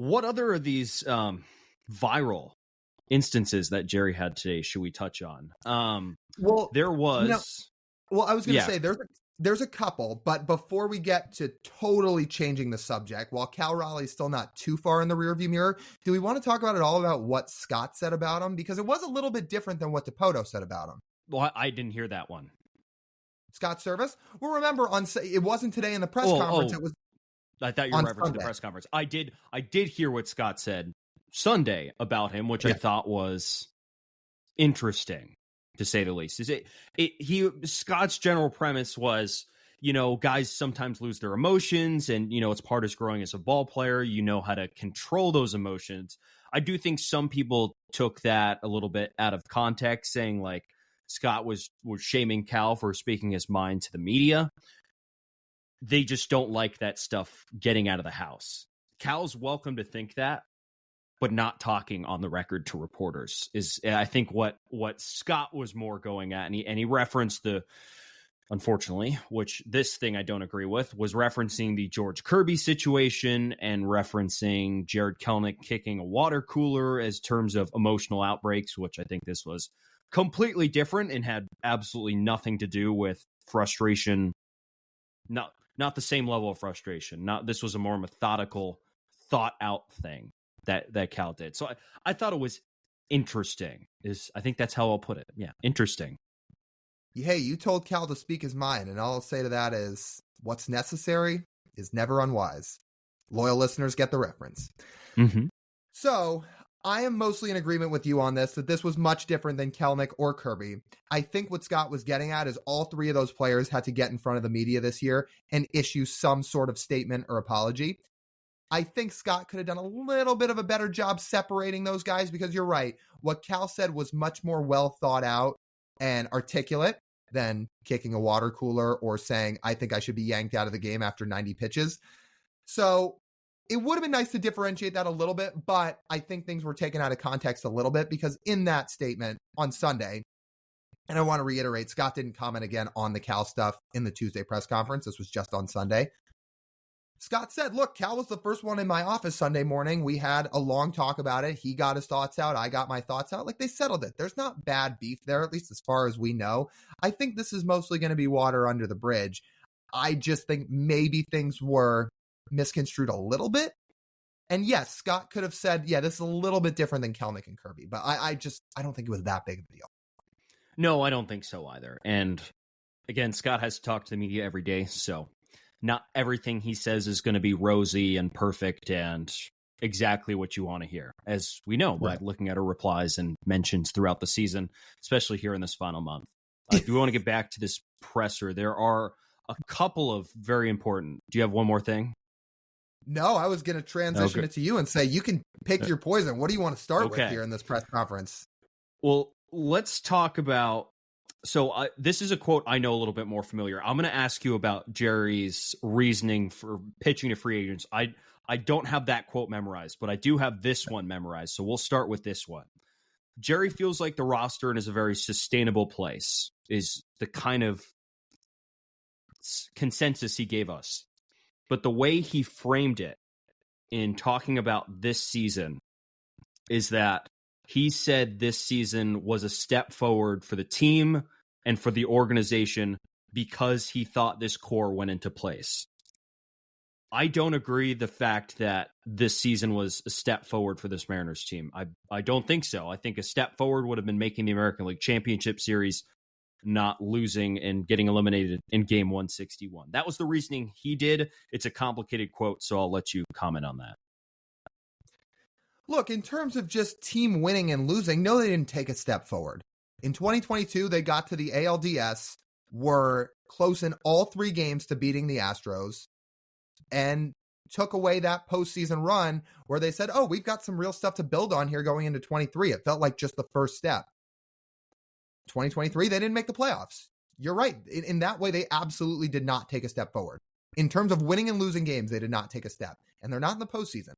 What other of these viral instances that Jerry had today should we touch on? There was... I was going to say there's a couple, but before we get to totally changing the subject, while Cal Raleigh is still not too far in the rearview mirror, do we want to talk about it all about what Scott said about him? Because it was a little bit different than what Dipoto said about him. Well, I didn't hear that one. Scott Service? Well, remember, it wasn't today in the press conference. It was. I thought you were referencing the press conference. I did hear what Scott said Sunday about him, which I thought was interesting, to say the least. Scott's general premise was, guys sometimes lose their emotions, and it's part of growing as a ball player. You know how to control those emotions. I do think some people took that a little bit out of context, saying like Scott was shaming Cal for speaking his mind to the media. They just don't like that stuff getting out of the house. Cal's welcome to think that, but not talking on the record to reporters is, I think, what Scott was more going at. And he referenced unfortunately, which this thing I don't agree with, was referencing the George Kirby situation and referencing Jared Kelenic kicking a water cooler as terms of emotional outbreaks, which I think this was completely different and had absolutely nothing to do with frustration. Not the same level of frustration. This was a more methodical, thought out thing that Cal did. So I thought it was interesting. I think that's how I'll put it. Yeah, interesting. Hey, you told Cal to speak his mind, and all I'll say to that is what's necessary is never unwise. Loyal listeners get the reference. Mm-hmm. So I am mostly in agreement with you on this, that this was much different than Kelenic or Kirby. I think what Scott was getting at is all three of those players had to get in front of the media this year and issue some sort of statement or apology. I think Scott could have done a little bit of a better job separating those guys, because you're right. What Cal said was much more well thought out and articulate than kicking a water cooler or saying, I think I should be yanked out of the game after 90 pitches. So it would have been nice to differentiate that a little bit, but I think things were taken out of context a little bit, because in that statement on Sunday, and I want to reiterate, Scott didn't comment again on the Cal stuff in the Tuesday press conference. This was just on Sunday. Scott said, look, Cal was the first one in my office Sunday morning. We had a long talk about it. He got his thoughts out. I got my thoughts out. Like, they settled it. There's not bad beef there, at least as far as we know. I think this is mostly going to be water under the bridge. I just think maybe things were misconstrued a little bit. And yes, Scott could have said, yeah, this is a little bit different than Kelenic and Kirby, but I don't think it was that big of a deal. No, I don't think so either. And again, Scott has to talk to the media every day, so not everything he says is going to be rosy and perfect and exactly what you want to hear, as we know by looking at her replies and mentions throughout the season, especially here in this final month. If we want to get back to this presser, there are a couple of very important. Do you have one more thing? No, I was going to transition it to you and say, you can pick your poison. What do you want to start with here in this press conference? Well, let's talk about, this is a quote I know a little bit more familiar. I'm going to ask you about Jerry's reasoning for pitching to free agents. I don't have that quote memorized, but I do have this one memorized. So we'll start with this one. Jerry feels like the roster is a very sustainable place, is the kind of consensus he gave us. But the way he framed it in talking about this season is that he said this season was a step forward for the team and for the organization because he thought this core went into place. I don't agree the fact that this season was a step forward for this Mariners team. I don't think so. I think a step forward would have been making the American League Championship Series, not losing and getting eliminated in game 161. That was the reasoning he did. It's a complicated quote, so I'll let you comment on that. Look, in terms of just team winning and losing, no, they didn't take a step forward. In 2022, they got to the ALDS, were close in all three games to beating the Astros, and took away that postseason run where they said, oh, we've got some real stuff to build on here going into 23. It felt like just the first step. 2023, they didn't make the playoffs. You're right. In that way, they absolutely did not take a step forward. In terms of winning and losing games, they did not take a step. And they're not in the postseason.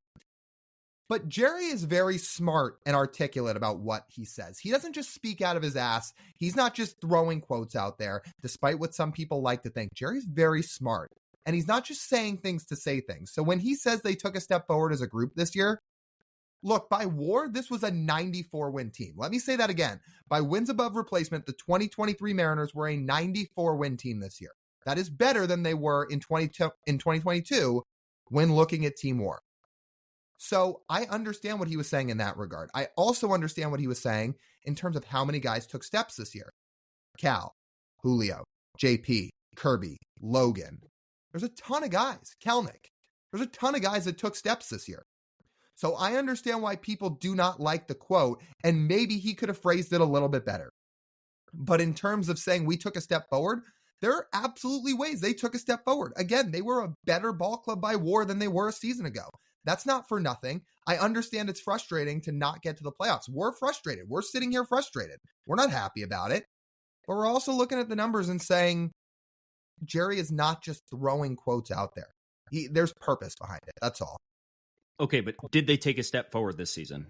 But Jerry is very smart and articulate about what he says. He doesn't just speak out of his ass. He's not just throwing quotes out there, despite what some people like to think. Jerry's very smart. And he's not just saying things to say things. So when he says they took a step forward as a group this year, look, by WAR, this was a 94-win team. Let me say that again. By wins above replacement, the 2023 Mariners were a 94-win team this year. That is better than they were in 2022 when looking at Team WAR. So I understand what he was saying in that regard. I also understand what he was saying in terms of how many guys took steps this year. Cal, Julio, JP, Kirby, Logan. There's a ton of guys. Kelnick. There's a ton of guys that took steps this year. So I understand why people do not like the quote, and maybe he could have phrased it a little bit better. But in terms of saying we took a step forward, there are absolutely ways they took a step forward. Again, they were a better ball club by WAR than they were a season ago. That's not for nothing. I understand it's frustrating to not get to the playoffs. We're frustrated. We're sitting here frustrated. We're not happy about it. But we're also looking at the numbers and saying Jerry is not just throwing quotes out there. There's purpose behind it. That's all. Okay, but did they take a step forward this season?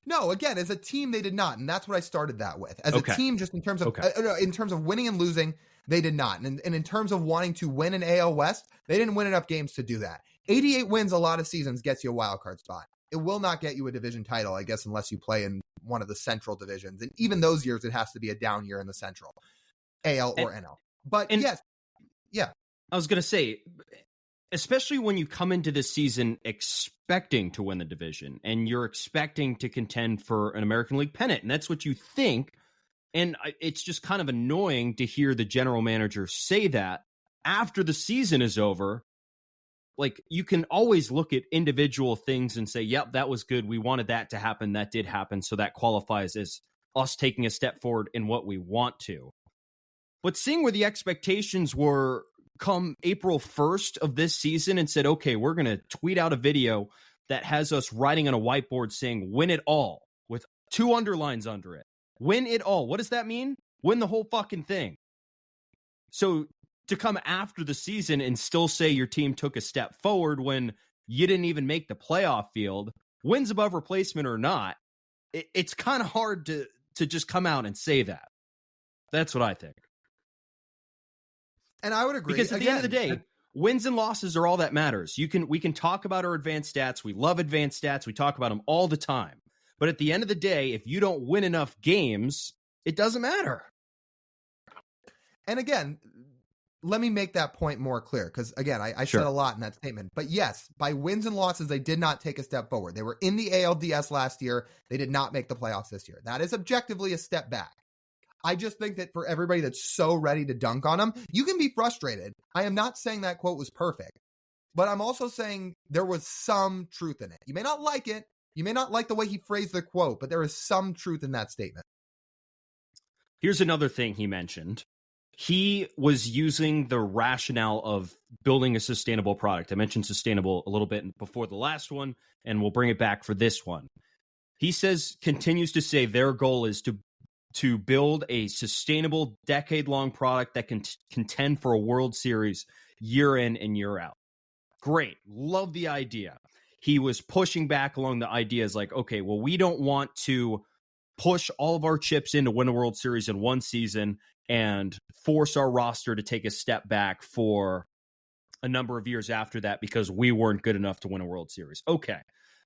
No, again, as a team, they did not, and that's what I started that with. As a team, just in terms of winning and losing, they did not, and in terms of wanting to win an AL West, they didn't win enough games to do that. 88 wins a lot of seasons gets you a wild card spot. It will not get you a division title, I guess, unless you play in one of the Central divisions, and even those years, it has to be a down year in the Central, AL or NL. But yes, yeah. I was going to say, especially when you come into this season expecting to win the division and you're expecting to contend for an American League pennant, and that's what you think. And it's just kind of annoying to hear the general manager say that after the season is over. Like, you can always look at individual things and say, yep, that was good. We wanted that to happen. That did happen. So that qualifies as us taking a step forward in what we want to. But seeing where the expectations were come April 1st of this season and said, okay, we're going to tweet out a video that has us writing on a whiteboard saying win it all with 2 underlines under it. Win it all. What does that mean? Win the whole fucking thing. So to come after the season and still say your team took a step forward when you didn't even make the playoff field, wins above replacement or not, it's kind of hard to just come out and say that. That's what I think. And I would agree. Because at the end of the day, wins and losses are all that matters. We can talk about our advanced stats. We love advanced stats. We talk about them all the time. But at the end of the day, if you don't win enough games, it doesn't matter. And again, let me make that point more clear. Because again, I said a lot in that statement. But yes, by wins and losses, they did not take a step forward. They were in the ALDS last year. They did not make the playoffs this year. That is objectively a step back. I just think that for everybody that's so ready to dunk on them, you can be frustrated. I am not saying that quote was perfect, but I'm also saying there was some truth in it. You may not like it. You may not like the way he phrased the quote, but there is some truth in that statement. Here's another thing he mentioned. He was using the rationale of building a sustainable product. I mentioned sustainable a little bit before the last one, and we'll bring it back for this one. He continues to say their goal is to build a sustainable decade-long product that can contend for a World Series year in and year out. Great. Love the idea. He was pushing back along the ideas like, okay, well, we don't want to push all of our chips in to win a World Series in one season and force our roster to take a step back for a number of years after that because we weren't good enough to win a World Series. Okay.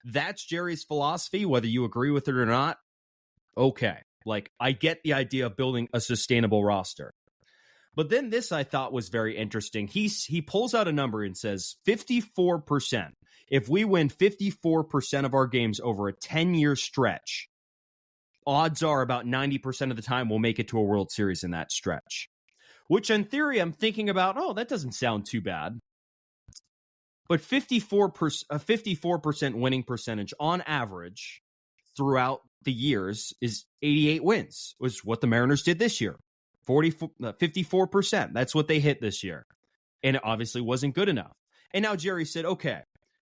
That's Jerry's philosophy, whether you agree with it or not. Okay. Like, I get the idea of building a sustainable roster. But then this I thought was very interesting. He pulls out a number and says 54%. If we win 54% of our games over a 10-year stretch, odds are about 90% of the time we'll make it to a World Series in that stretch. Which in theory, I'm thinking about, oh, that doesn't sound too bad. But 54% winning percentage on average throughout the years is 88 wins, was what the Mariners did this year. 54%. That's what they hit this year. And it obviously wasn't good enough. And now Jerry said, okay,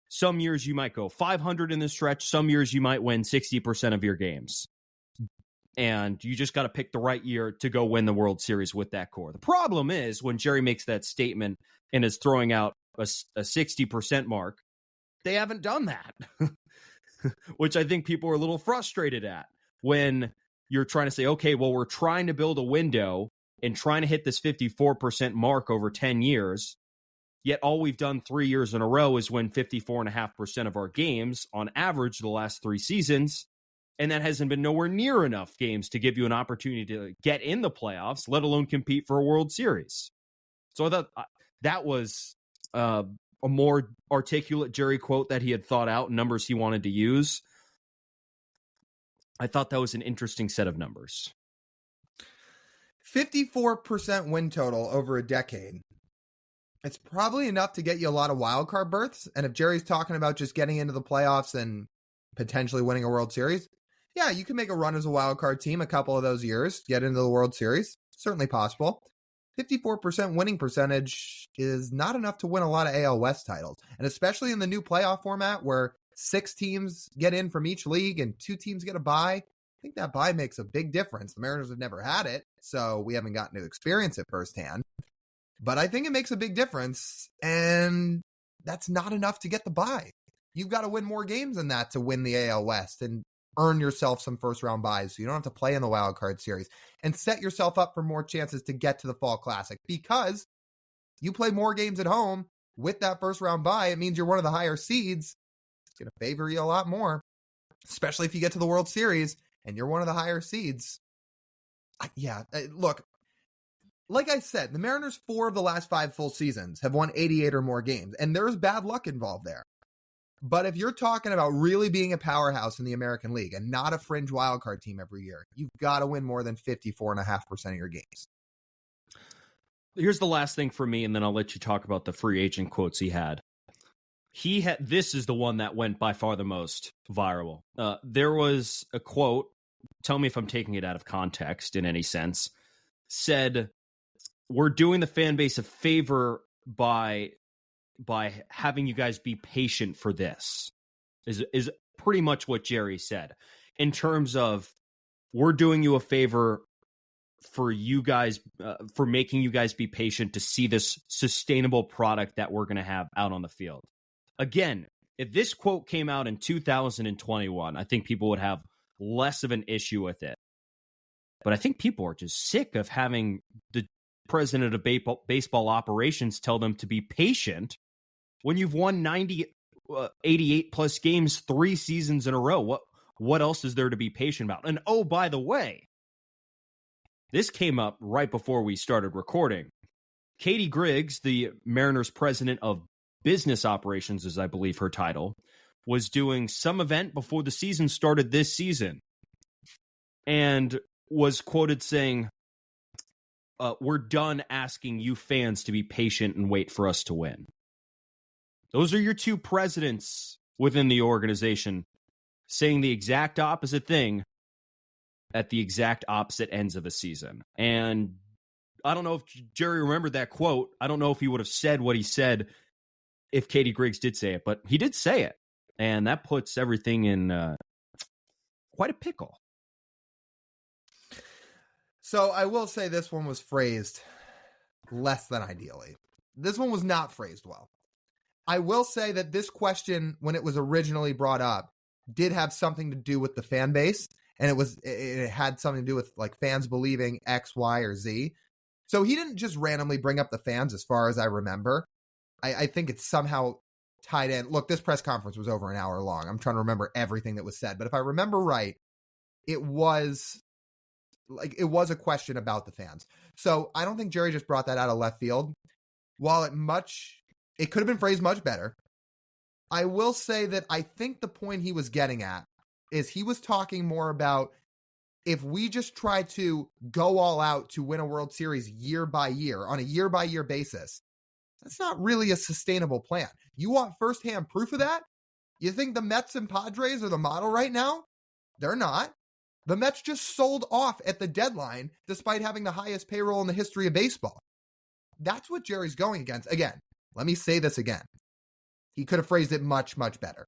some years you might go 500 in the stretch. Some years you might win 60% of your games. And you just got to pick the right year to go win the World Series with that core. The problem is when Jerry makes that statement and is throwing out a 60% mark, they haven't done that. Which I think people are a little frustrated at when you're trying to say, okay, well, we're trying to build a window in trying to hit this 54% mark over 10 years. Yet all we've done 3 years in a row is win 54.5% of our games on average the last 3 seasons. And that hasn't been nowhere near enough games to give you an opportunity to get in the playoffs, let alone compete for a World Series. So I thought that was a more articulate Jerry quote that he had thought out, numbers he wanted to use. I thought that was an interesting set of numbers. 54% win total over a decade. It's probably enough to get you a lot of wild card berths. And if Jerry's talking about just getting into the playoffs and potentially winning a World Series, yeah, you can make a run as a wild card team a couple of those years, get into the World Series. Certainly possible. 54% winning percentage is not enough to win a lot of AL West titles. And especially in the new playoff format where 6 teams get in from each league and 2 teams get a bye, I think that bye makes a big difference. The Mariners have never had it, so we haven't gotten to experience it firsthand. But I think it makes a big difference, and that's not enough to get the bye. You've got to win more games than that to win the AL West and earn yourself some first-round byes so you don't have to play in the wild card series and set yourself up for more chances to get to the Fall Classic, because you play more games at home with that first-round bye. It means you're one of the higher seeds. It's going to favor you a lot more, especially if you get to the World Series and you're one of the higher seeds. Look, like I said, the Mariners 4 of the last 5 full seasons have won 88 or more games, and there's bad luck involved there. But if you're talking about really being a powerhouse in the American League and not a fringe wildcard team every year, you've got to win more than 54.5% of your games. Here's the last thing for me, and then I'll let you talk about the free agent quotes he had. This is the one that went by far the most viral. There was a quote, tell me if I'm taking it out of context in any sense, said, "We're doing the fan base a favor by having you guys be patient for this," is pretty much what Jerry said, in terms of we're doing you a favor for you guys, for making you guys be patient to see this sustainable product that we're going to have out on the field. Again, if this quote came out in 2021, I think people would have less of an issue with it. But I think people are just sick of having the president of baseball operations tell them to be patient when you've won 88 plus games 3 seasons in a row. What else is there to be patient about? And oh, by the way, this came up right before we started recording. Katie Griggs, the Mariners president of business operations, is I believe her title, was doing some event before the season started this season and was quoted saying, "We're done asking you fans to be patient and wait for us to win." Those are your 2 presidents within the organization saying the exact opposite thing at the exact opposite ends of a season. And I don't know if Jerry remembered that quote. I don't know if he would have said what he said if Katie Griggs did say it, but he did say it. And that puts everything in quite a pickle. So I will say this one was phrased less than ideally. This one was not phrased well. I will say that this question, when it was originally brought up, did have something to do with the fan base, and it had something to do with like fans believing X, Y, or Z. So he didn't just randomly bring up the fans, as far as I remember. I think it's somehow tied in. Look, this press conference was over an hour long. I'm trying to remember everything that was said, but if I remember right, it was a question about the fans. So I don't think Jerry just brought that out of left field. While it could have been phrased much better, I will say that I think the point he was getting at is he was talking more about, if we just try to go all out to win a World Series year by year on a year by year basis, that's not really a sustainable plan. You want firsthand proof of that? You think the Mets and Padres are the model right now? They're not. The Mets just sold off at the deadline despite having the highest payroll in the history of baseball. That's what Jerry's going against. Again, let me say this again. He could have phrased it much, much better.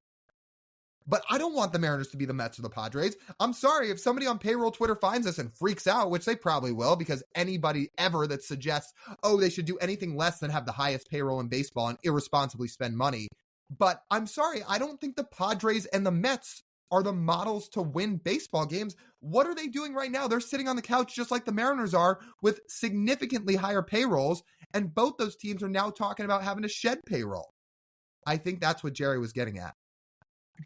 But I don't want the Mariners to be the Mets or the Padres. I'm sorry if somebody on payroll Twitter finds this and freaks out, which they probably will, because anybody ever that suggests, they should do anything less than have the highest payroll in baseball and irresponsibly spend money. But I'm sorry, I don't think the Padres and the Mets are the models to win baseball games. What are they doing right now? They're sitting on the couch just like the Mariners are with significantly higher payrolls, and both those teams are now talking about having to shed payroll. I think that's what Jerry was getting at.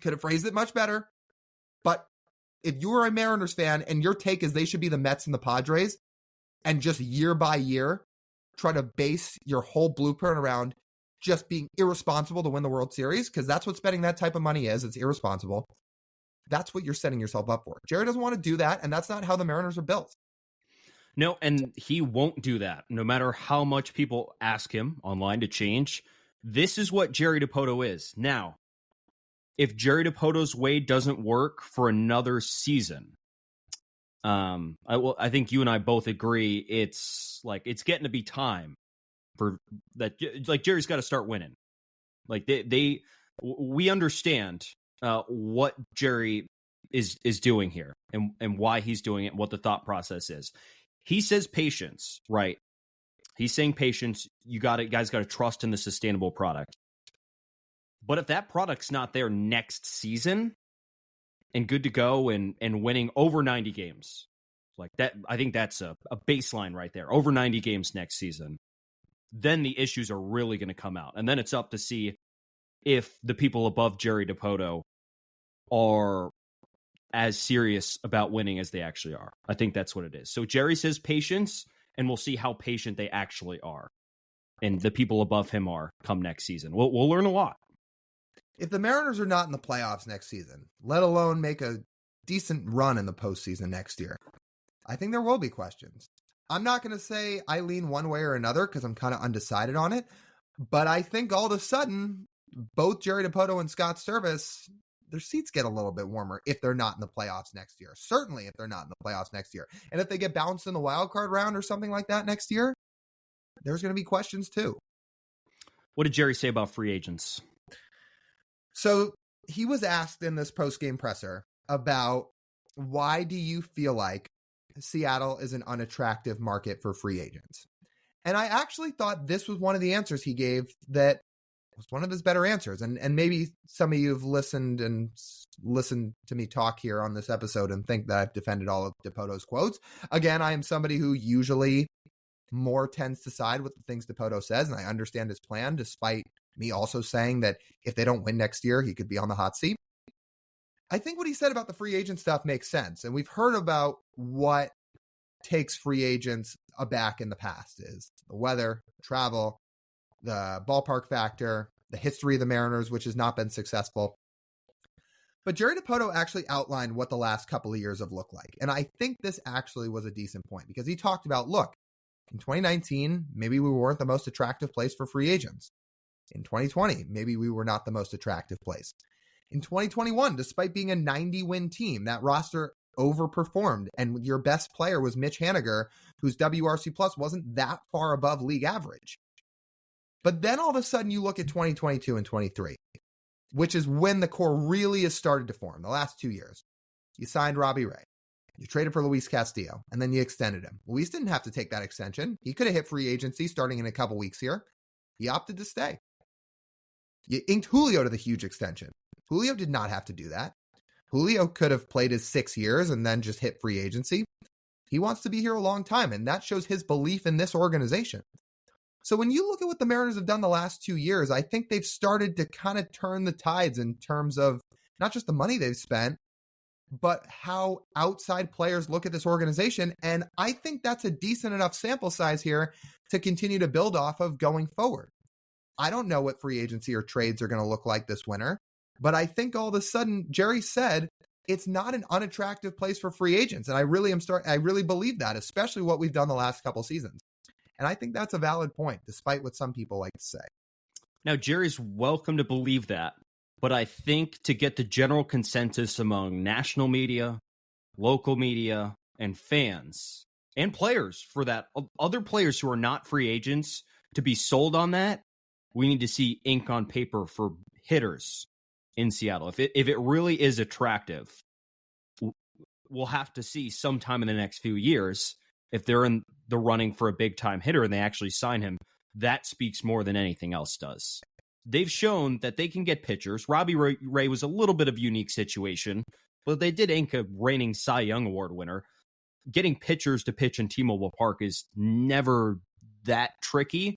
Could have phrased it much better, but if you are a Mariners fan and your take is they should be the Mets and the Padres, and just year by year try to base your whole blueprint around just being irresponsible to win the World Series, because that's what spending that type of money is. It's irresponsible. That's what you're setting yourself up for. Jerry doesn't want to do that, and that's not how the Mariners are built. No, and he won't do that, no matter how much people ask him online to change. This is what Jerry Dipoto is. Now, if Jerry Dipoto's way doesn't work for another season, I think you and I both agree it's getting to be time for that. Like, Jerry's got to start winning. Like, we understand what Jerry is doing here and why he's doing it and what the thought process is. He says patience, right? He's saying patience. Guys got to trust in the sustainable product. But if that product's not there next season and good to go and winning over 90 games like that, I think that's a baseline right there. Over 90 games next season, then the issues are really going to come out. And then it's up to see if the people above Jerry Dipoto are as serious about winning as they actually are. I think that's what it is. So Jerry says patience, and we'll see how patient they actually are. And the people above him are come next season. We'll learn a lot. If the Mariners are not in the playoffs next season, let alone make a decent run in the postseason next year, I think there will be questions. I'm not going to say I lean one way or another because I'm kind of undecided on it, but I think all of a sudden, both Jerry Dipoto and Scott Service, their seats get a little bit warmer if they're not in the playoffs next year. Certainly if they're not in the playoffs next year. And if they get bounced in the wild card round or something like that next year, there's going to be questions too. What did Jerry say about free agents? So he was asked in this post-game presser about why do you feel like Seattle is an unattractive market for free agents? And I actually thought this was one of the answers he gave that was one of his better answers. And maybe some of you have listened to me talk here on this episode and think that I've defended all of Dipoto's quotes. Again, I am somebody who usually more tends to side with the things Dipoto says, and I understand his plan, despite me also saying that if they don't win next year, he could be on the hot seat. I think what he said about the free agent stuff makes sense. And we've heard about what takes free agents aback in the past is the weather, travel, the ballpark factor, the history of the Mariners, which has not been successful. But Jerry Dipoto actually outlined what the last couple of years have looked like. And I think this actually was a decent point because he talked about, look, in 2019, maybe we weren't the most attractive place for free agents. In 2020, maybe we were not the most attractive place. In 2021, despite being a 90-win team, that roster overperformed, and your best player was Mitch Haniger, whose WRC plus wasn't that far above league average. But then all of a sudden, you look at 2022 and 23, which is when the core really has started to form, the last 2 years. You signed Robbie Ray. You traded for Luis Castillo, and then you extended him. Luis didn't have to take that extension. He could have hit free agency starting in a couple weeks here. He opted to stay. You inked Julio to the huge extension. Julio did not have to do that. Julio could have played his 6 years and then just hit free agency. He wants to be here a long time, and that shows his belief in this organization. So when you look at what the Mariners have done the last 2 years, I think they've started to kind of turn the tides in terms of not just the money they've spent, but how outside players look at this organization. And I think that's a decent enough sample size here to continue to build off of going forward. I don't know what free agency or trades are going to look like this winter, but I think all of a sudden, Jerry said it's not an unattractive place for free agents. And I really believe that, especially what we've done the last couple seasons. And I think that's a valid point, despite what some people like to say. Now, Jerry's welcome to believe that. But I think to get the general consensus among national media, local media, and fans, and players for that, other players who are not free agents, to be sold on that, we need to see ink on paper for hitters in Seattle. If it really is attractive, we'll have to see sometime in the next few years if they're in the running for a big-time hitter and they actually sign him. That speaks more than anything else does. they've shown that they can get pitchers. Robbie Ray was a little bit of a unique situation, but they did ink a reigning Cy Young Award winner. Getting pitchers to pitch in T-Mobile Park is never that tricky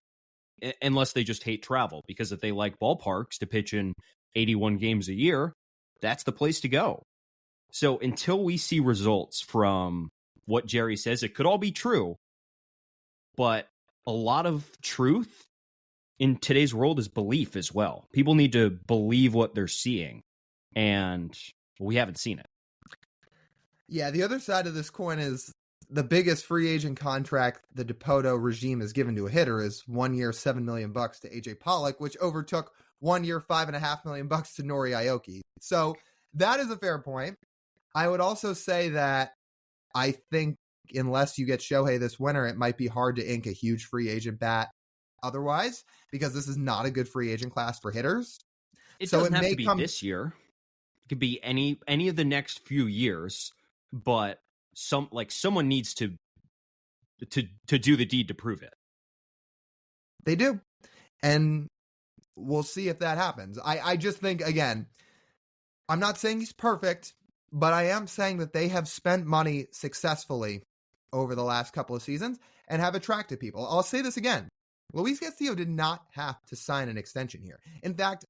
unless they just hate travel, because if they like ballparks to pitch in 81 games a year, that's the place to go. So until we see results from what Jerry says, it could all be true, but a lot of truth in today's world is belief as well. People need to believe what they're seeing, and we haven't seen it. Yeah, the other side of this coin is the biggest free agent contract the Dipoto regime has given to a hitter is 1 year, $7 million to AJ Pollock, which overtook 1 year, $5.5 million to Nori Aoki. So that is a fair point. I would also say that I think unless you get Shohei this winter, it might be hard to ink a huge free agent bat otherwise, because this is not a good free agent class for hitters. It doesn't have to be this year. It could be any of the next few years, but someone needs to do the deed to prove it. They do. And we'll see if that happens. I just think, again, I'm not saying he's perfect, but I am saying that they have spent money successfully over the last couple of seasons and have attracted people. I'll say this again. Luis Castillo did not have to sign an extension here. In fact,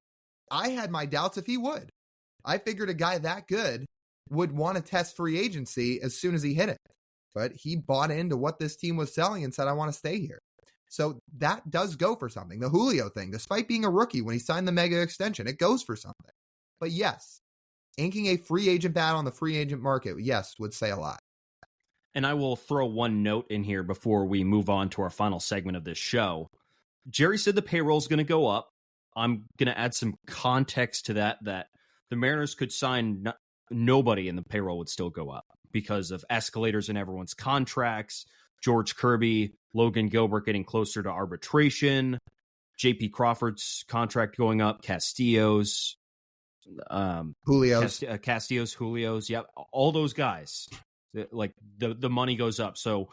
I had my doubts if he would. I figured a guy that good would want to test free agency as soon as he hit it. But he bought into what this team was selling and said, I want to stay here. So that does go for something. The Julio thing, despite being a rookie when he signed the mega extension, it goes for something. But yes, inking a free agent bat on the free agent market, yes, would say a lot. And I will throw one note in here before we move on to our final segment of this show. Jerry said the payroll is going to go up. I'm going to add some context to that the Mariners could sign nobody and the payroll would still go up because of escalators in everyone's contracts, George Kirby, Logan Gilbert getting closer to arbitration, J.P. Crawford's contract going up, Castillo's, Julio's, Julio's, yeah, all those guys. Like the money goes up. So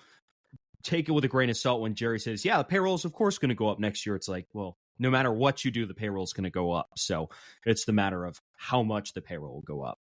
take it with a grain of salt when Jerry says, yeah, the payroll is of course going to go up next year. It's like, well, no matter what you do, the payroll is going to go up. So it's the matter of how much the payroll will go up.